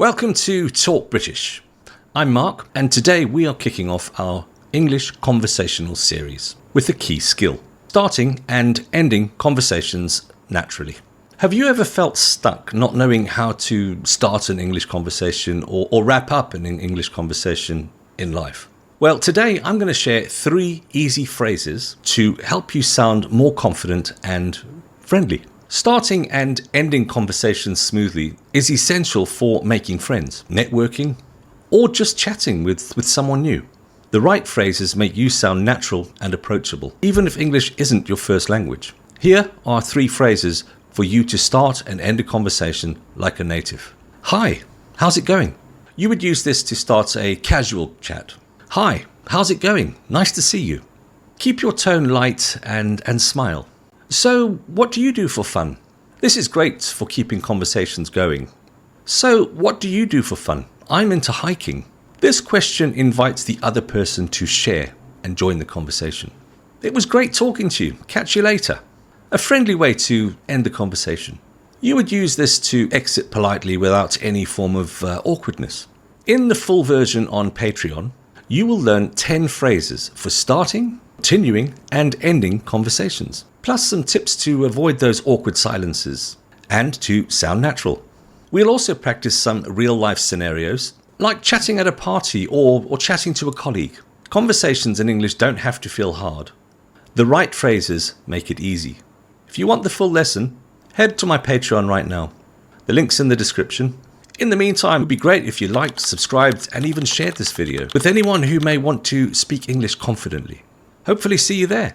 Welcome to Talk British. I'm Mark, and today we are kicking off our English conversational series with a key skill: starting and ending conversations naturally. Have you ever felt stuck not knowing how to start an English conversation or wrap up an English conversation in life? Well, today I'm going to share 3 easy phrases to help you sound more confident and friendly. Starting and ending conversations smoothly is essential for making friends, networking, or just chatting with someone new. The right phrases make you sound natural and approachable, even if English isn't your first language. Here are 3 phrases for you to start and end a conversation like a native. Hi, how's it going? You would use this to start a casual chat. Hi, how's it going? Nice to see you. Keep your tone light and smile. So, what do you do for fun? This is great for keeping conversations going. So, what do you do for fun? I'm into hiking. This question invites the other person to share and join the conversation. It was great talking to you. Catch you later. A friendly way to end the conversation. You would use this to exit politely without any form of awkwardness. In the full version on Patreon, you will learn 10 phrases for starting, continuing, and ending conversations, plus some tips to avoid those awkward silences and to sound natural. We'll also practice some real-life scenarios, like chatting at a party or chatting to a colleague. Conversations in English don't have to feel hard. The right phrases make it easy. If you want the full lesson, head to my Patreon right now. The link's in the description. In the meantime, it would be great if you liked, subscribed, and even shared this video with anyone who may want to speak English confidently. Hopefully see you there.